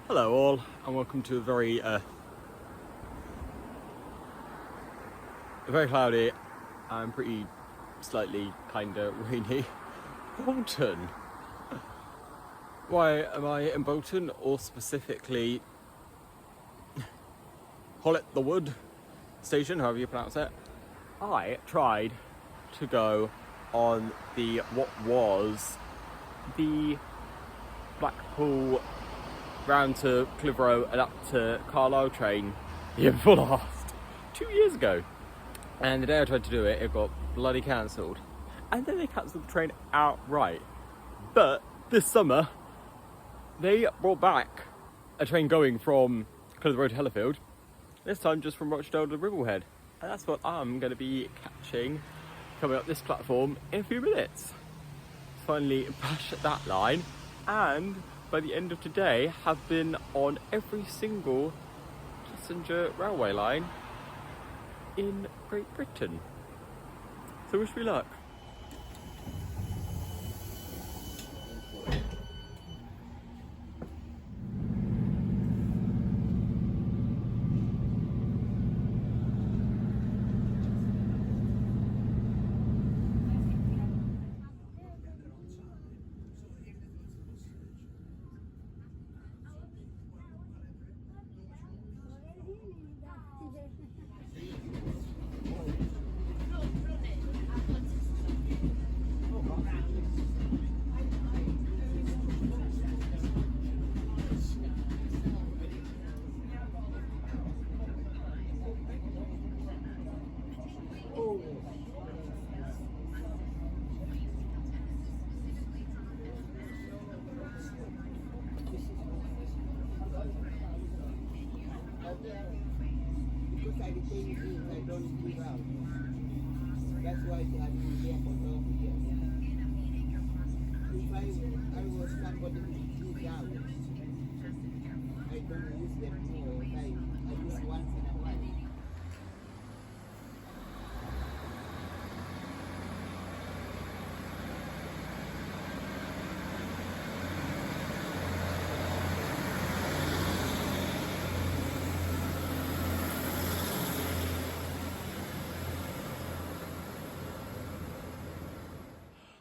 Hello all, and welcome to a very cloudy and pretty slightly kinda rainy Bolton. Why am I in Bolton, or specifically Hollet the Wood station, however you pronounce it? I tried to go on what was the Blackpool round to Clitheroe and up to Carlisle train the year before last, 2 years ago. And the day I tried to do it, it got bloody cancelled. And then they cancelled the train outright. But this summer, they brought back a train going from Clitheroe to Hellifield, this time just from Rochdale to Ribblehead. And that's what I'm going to be catching coming up this platform in a few minutes. Finally bash that line, and by the end of today have been on every single passenger railway line in Great Britain. So wish me luck. Because I retain things, I don't give out. That's why they have been there for 12 years. If I was somebody who gives out, I don't use them more. I use once in a while.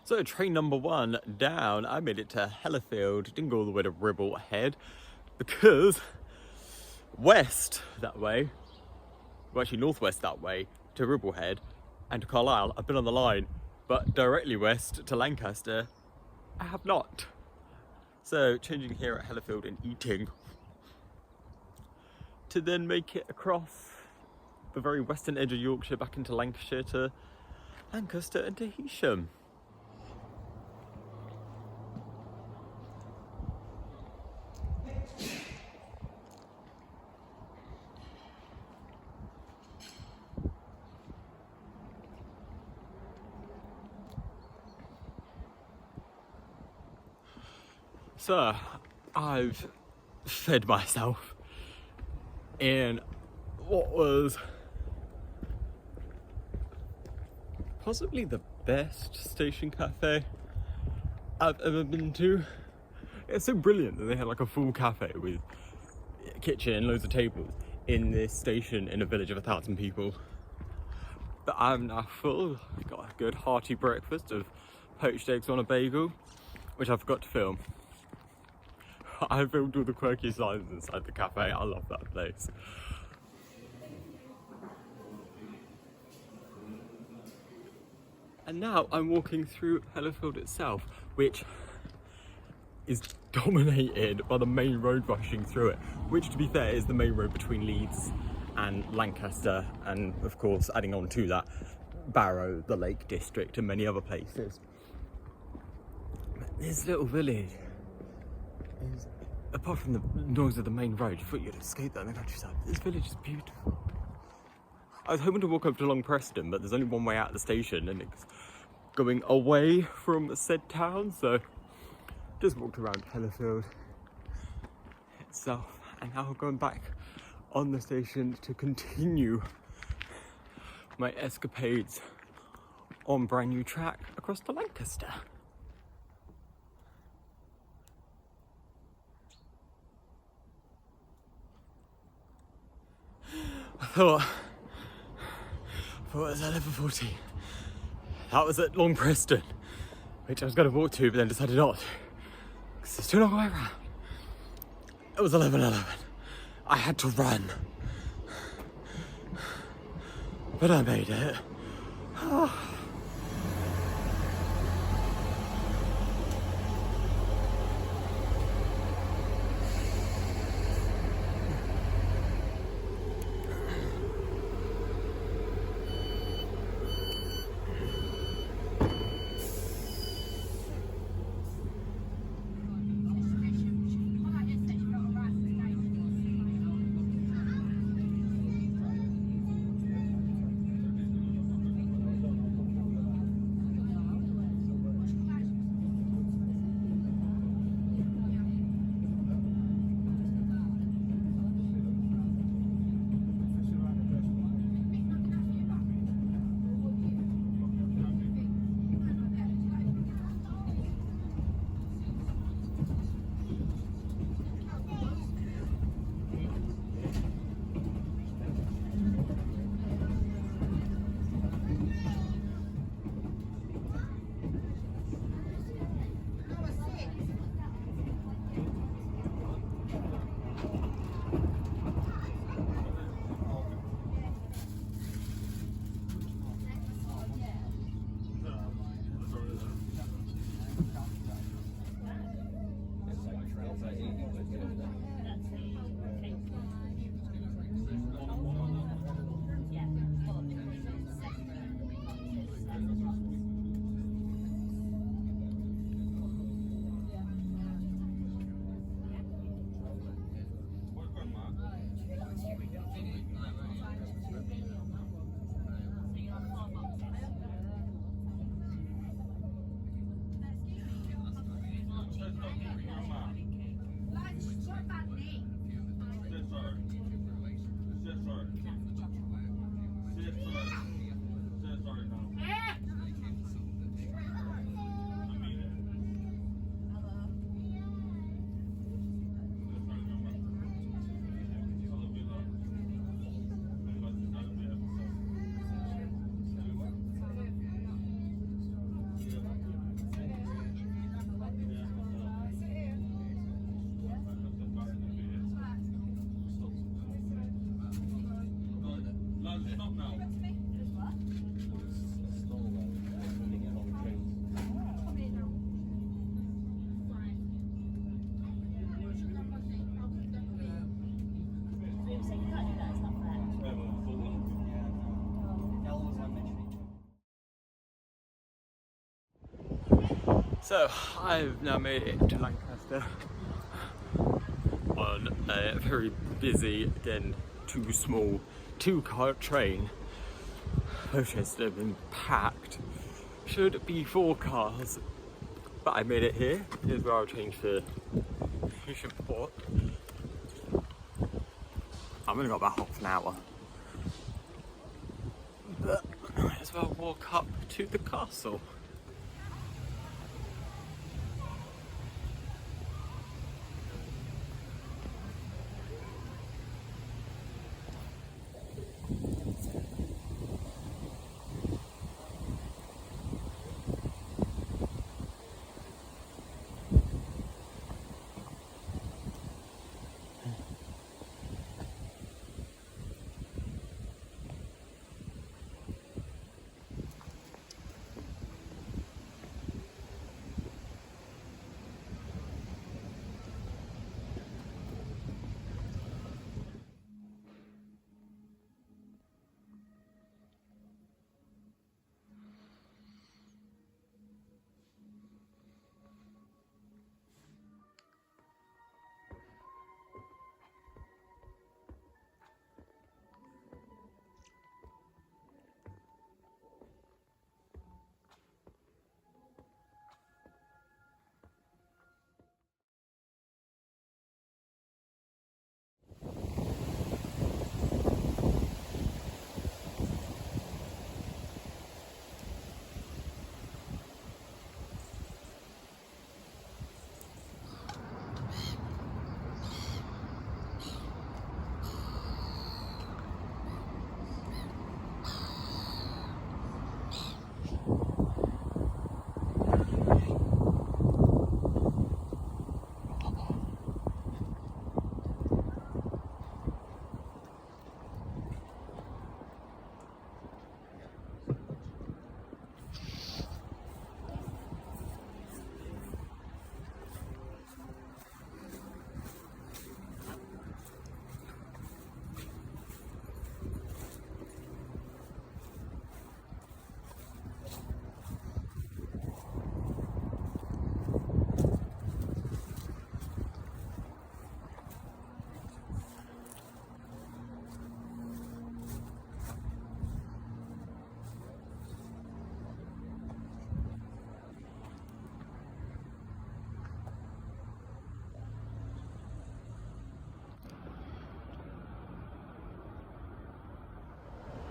So train number one down, I made it to Hellifield, didn't go all the way to Ribblehead, because west that way, well actually northwest that way, to Ribblehead and to Carlisle, I've been on the line, but directly west to Lancaster, I have not. So changing here at Hellifield and eating, to then make it across the very western edge of Yorkshire back into Lancashire to Lancaster and to Heysham. So, I've fed myself in what was possibly the best station cafe I've ever been to. It's so brilliant that they had like a full cafe with a kitchen and loads of tables in this station in a village of 1,000 people. But I'm now full. I've got a good hearty breakfast of poached eggs on a bagel, which I forgot to film. I filmed all the quirky signs inside the cafe. I love that place. And now I'm walking through Hellifield itself, which is dominated by the main road rushing through it, which to be fair is the main road between Leeds and Lancaster, and of course adding on to that Barrow, the Lake District and many other places. This little village is, apart from the noise of the main road, you thought you'd escape that in the countryside. This village is beautiful. I was hoping to walk over to Long Preston, but there's only one way out of the station and it's going away from said town, so just walked around Hellifield itself, and now I'm going back on the station to continue my escapades on brand new track across to Lancaster. thought it was 11:14. That was at Long Preston, which I was going to walk to, but then decided not to, because it's too long way around. It was 11:11. I had to run, but I made it. So I've now made it to Lancaster on a very busy, again, too small, 2-car train. Both trains have been packed. Should be 4 cars, but I made it here. Here's where I'll change for Stockport. I've only got about half an hour, but I might as well walk up to the castle.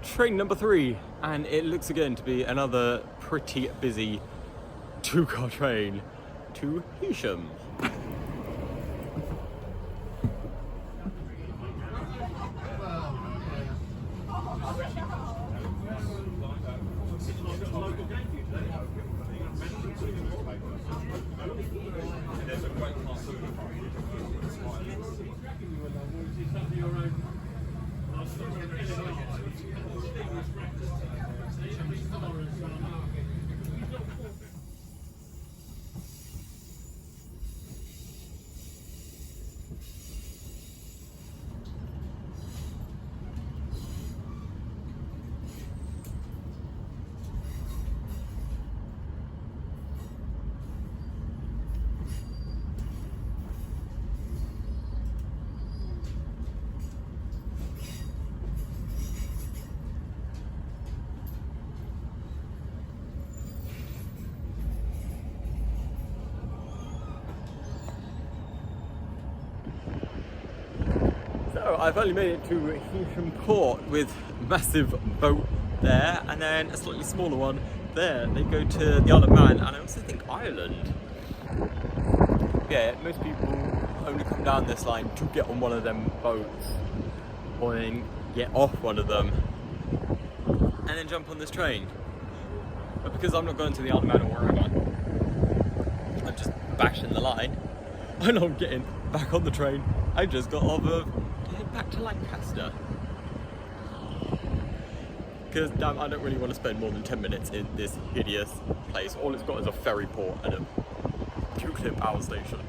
train number 3, and it looks again to be another pretty busy 2-car train to Heysham. So I've only made it to Heysham Port with a massive boat there, and then a slightly smaller one there. They go to the Isle of Man, and I also think Ireland. Yeah, most people only come down this line to get on one of them boats, or then get off one of them, and then jump on this train. But because I'm not going to the Isle of Man or wherever, I'm just bashing the line, and I'm getting back on the train. I just got off of to head back to Lancaster. Because damn, I don't really want to spend more than 10 minutes in this hideous place. All it's got is a ferry port and a 2-clip power station.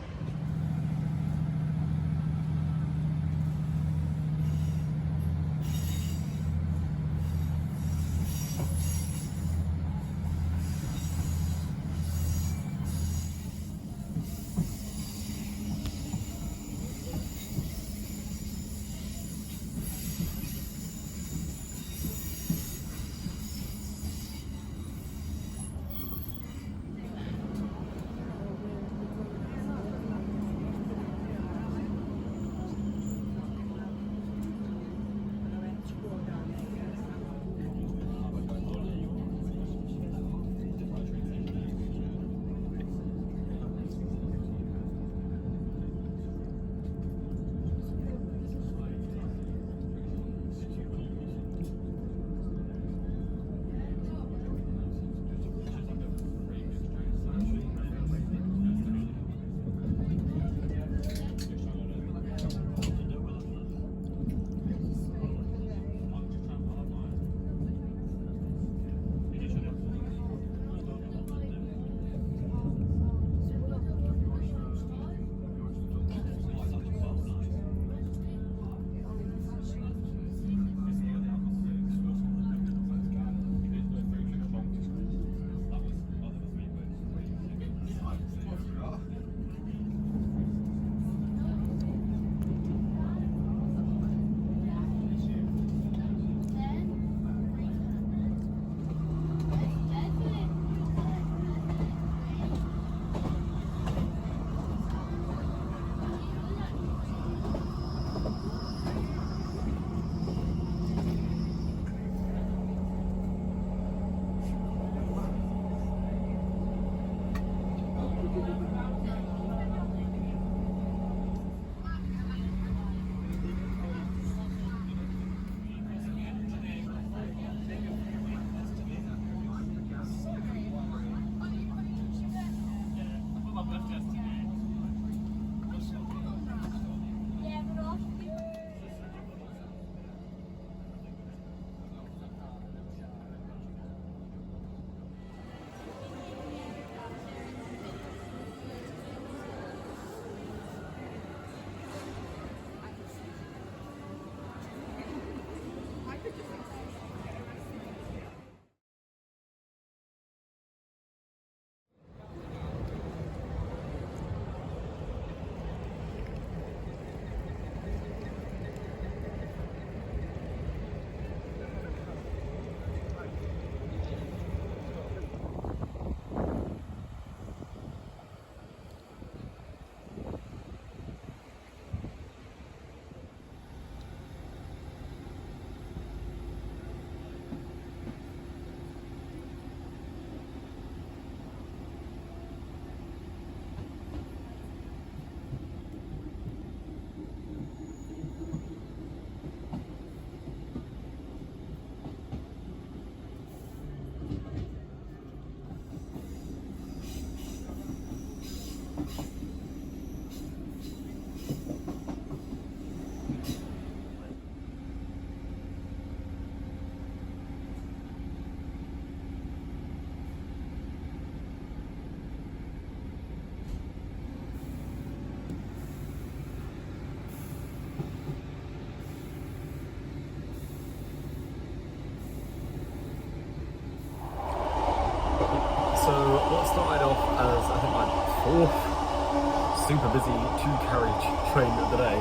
super busy two-carriage train of the day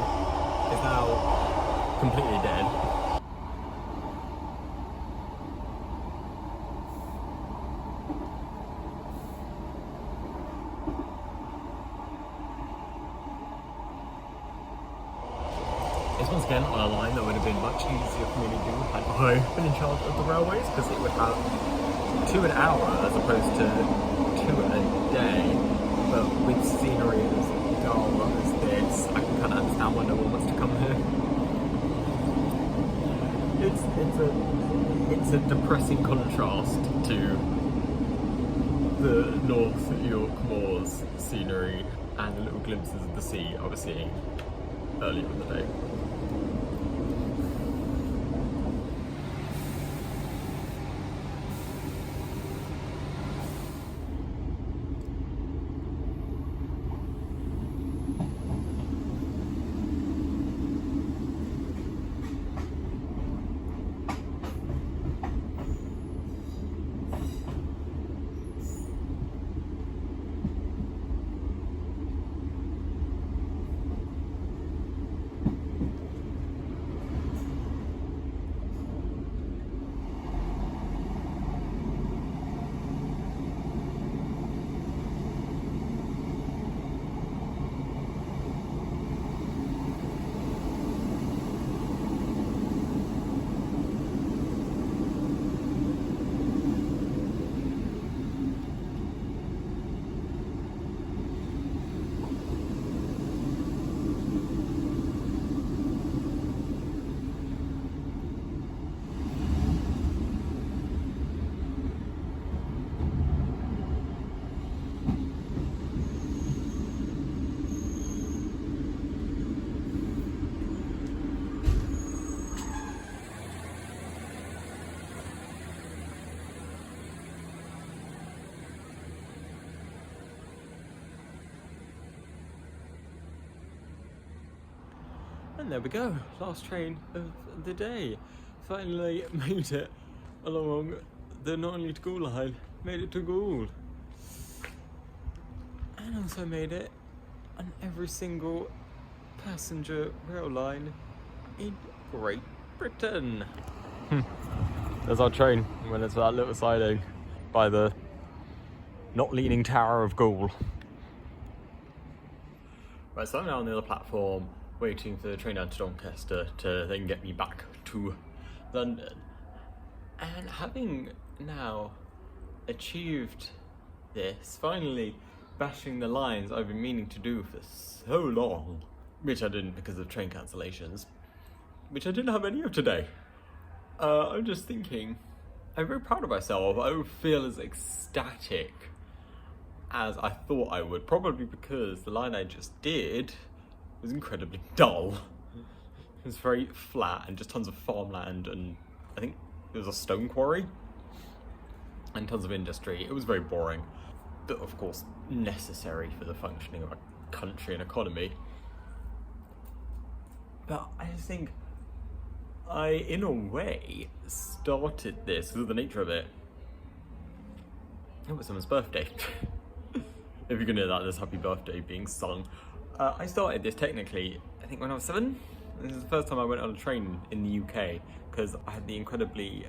is now completely dead. This once again on a line that would have been much easier for me to do had I been in charge of the railways, because it would have 2 an hour as opposed to 2 a day. But with scenery as dull as this, I can kind of understand why no one wants to come here. It's a depressing contrast to the North York Moors scenery and the little glimpses of the sea I was seeing earlier in the day. And there we go, last train of the day. Finally made it along the Nottingham to Goole line, made it to Goole. And also made it on every single passenger rail line in Great Britain. There's our train when it's that little siding by the not leaning tower of Goole. Right, so I'm now on the other platform, waiting for the train down to Doncaster to then get me back to London. And having now achieved this, finally bashing the lines I've been meaning to do for so long, which I didn't because of train cancellations, which I didn't have any of today. I'm just thinking, I'm very proud of myself. I don't feel as ecstatic as I thought I would, probably because the line I just did was incredibly dull. It was very flat and just tons of farmland, and I think there was a stone quarry and tons of industry. It was very boring, but of course necessary for the functioning of a country and economy. But I just think I, in a way, started this with the nature of it. It was someone's birthday. If you can hear that, there's happy birthday being sung. I started this technically, I think when I was 7. This is the first time I went on a train in the UK, because I had the incredibly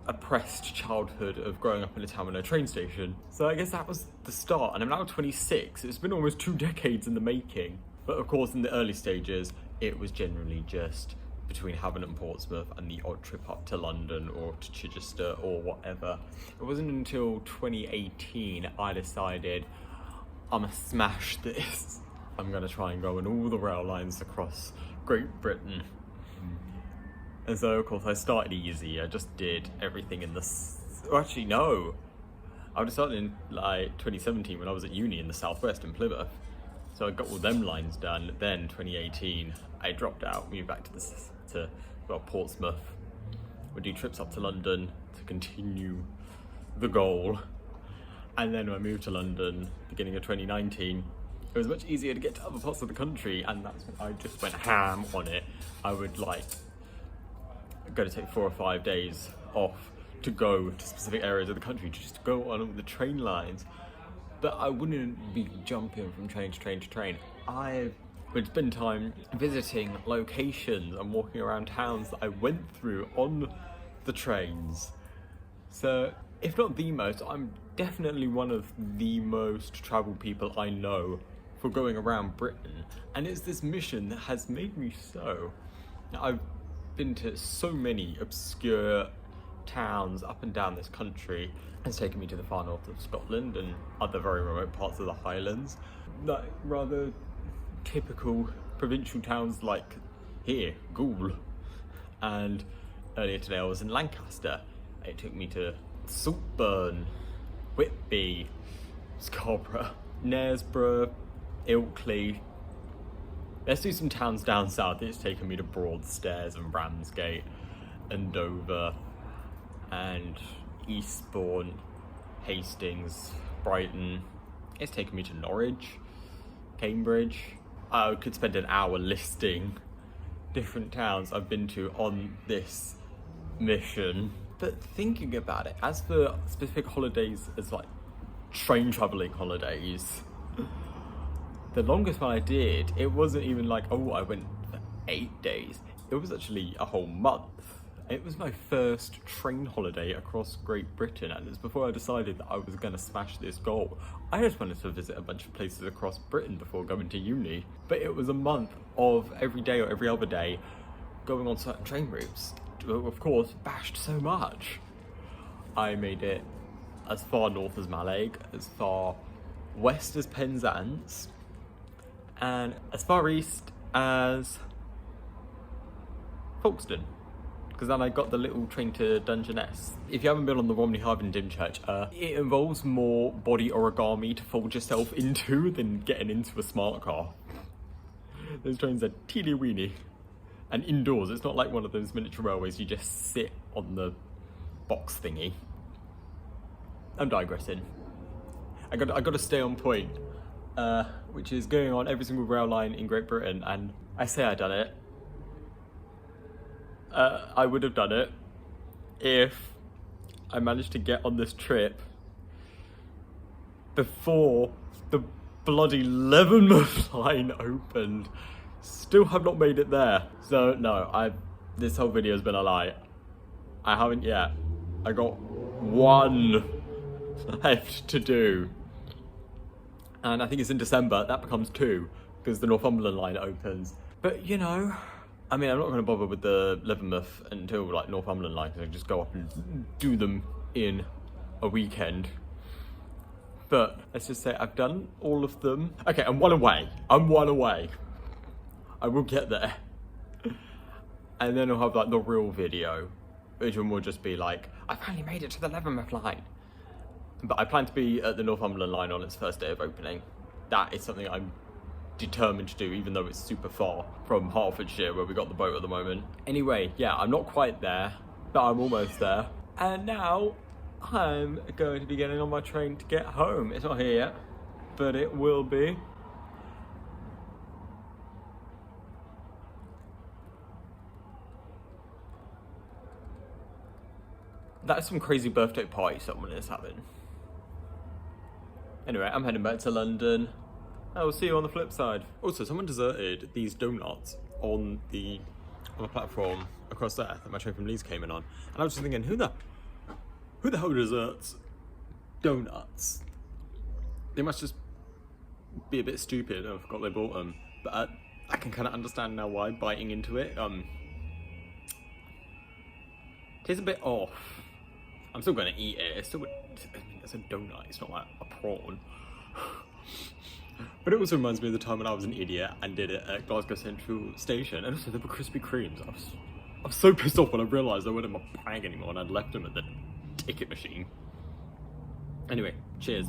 oppressed childhood of growing up in a town with no train station. So I guess that was the start, and I'm now 26. It's been almost 2 decades in the making. But of course, in the early stages, it was generally just between Havant and Portsmouth and the odd trip up to London or to Chichester or whatever. It wasn't until 2018 I decided I'm gonna smash this. I'm gonna try and go on all the rail lines across Great Britain. And so of course I started easy. I just did everything in the... Well, actually no. I would started in like 2017 when I was at uni in the southwest in Plymouth. So I got all them lines done. Then 2018 I dropped out, moved back to Portsmouth. Would do trips up to London to continue the goal. And then when I moved to London, beginning of 2019, it was much easier to get to other parts of the country, and that's when I just went ham on it. I would like go to take 4 or 5 days off to go to specific areas of the country, to just go on all the train lines. but I wouldn't be jumping from train to train to train. I would spend time visiting locations and walking around towns that I went through on the trains. So, if not the most, I'm definitely one of the most travelled people I know for going around Britain. And it's this mission that has made me so. I've been to so many obscure towns up and down this country. It's taken me to the far north of Scotland and other very remote parts of the Highlands. Like rather typical provincial towns like here, Goole. And earlier today I was in Lancaster. It took me to Saltburn, Whitby, Scarborough, Knaresborough, Ilkley. Let's do some towns down south. It's taken me to Broadstairs and Ramsgate and Dover and Eastbourne, Hastings, Brighton. It's taken me to Norwich, Cambridge. I could spend an hour listing different towns I've been to on this mission. But thinking about it, as for specific holidays as like train travelling holidays, the longest one I did, it wasn't even like, oh, I went for 8 days. It was actually a whole month. It was my first train holiday across Great Britain, and it was before I decided that I was going to smash this goal. I just wanted to visit a bunch of places across Britain before going to uni. But it was a month of every day or every other day going on certain train routes. Of course, bashed so much. I made it as far north as Mallaig, as far west as Penzance, and as far east as Folkestone, because then I got the little train to Dungeness. If you haven't been on the Romney Hive in Dymchurch, it involves more body origami to fold yourself into than getting into a smart car. Those trains are teeny weeny. And indoors, it's not like one of those miniature railways, you just sit on the box thingy. I'm digressing. I got to stay on point, which is going on every single rail line in Great Britain, and I say I done it. I would have done it if I managed to get on this trip before the bloody Leavenworth line opened. Still have not made it there. So no, this whole video has been a lie. I haven't yet. I got one left to do. And I think it's in December. That becomes 2 because the Northumberland line opens. But you know, I mean, I'm not going to bother with the Leavenworth until like Northumberland line, because I can just go up and do them in a weekend. But let's just say I've done all of them. Okay, I'm one away. I will get there. And then I'll have like the real video, which one will just be like, I finally made it to the Leavenworth line. But I plan to be at the Northumberland line on its first day of opening. That is something I'm determined to do, even though it's super far from Hertfordshire, where we got the boat at the moment. Anyway, yeah, I'm not quite there, but I'm almost there. And now I'm going to be getting on my train to get home. It's not here yet, but it will be. That's some crazy birthday party someone is having. Anyway, I'm heading back to London. I will see you on the flip side. Also, someone deserted these donuts on the platform across there that my train from Leeds came in on. And I was just thinking, who the hell deserts donuts? They must just be a bit stupid. I forgot they bought them. But I can kind of understand now why, biting into it. Tastes a bit off. I'm still going to eat it. It's a donut. It's not like a prawn. But it also reminds me of the time when I was an idiot and did it at Glasgow Central Station. And also there were Krispy Kremes. I was so pissed off when I realised they weren't in my bag anymore and I'd left them at the ticket machine. Anyway, cheers.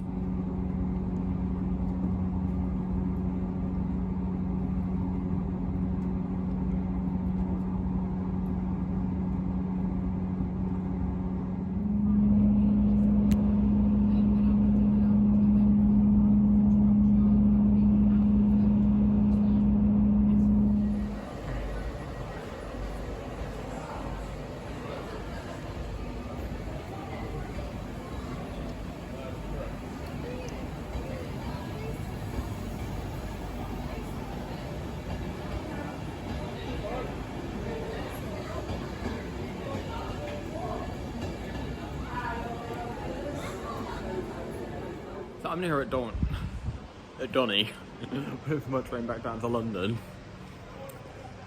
I'm here at Donny with my train back down to London,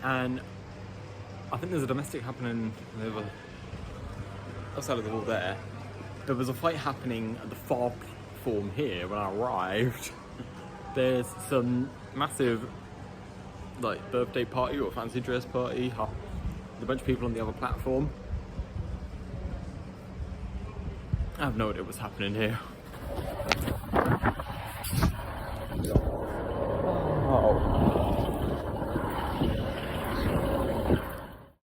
and I think there's a domestic happening over outside of the wall there. There was a fight happening at the far platform here when I arrived. There's some massive like birthday party or fancy dress party. There's a bunch of people on the other platform. I have no idea what's happening here.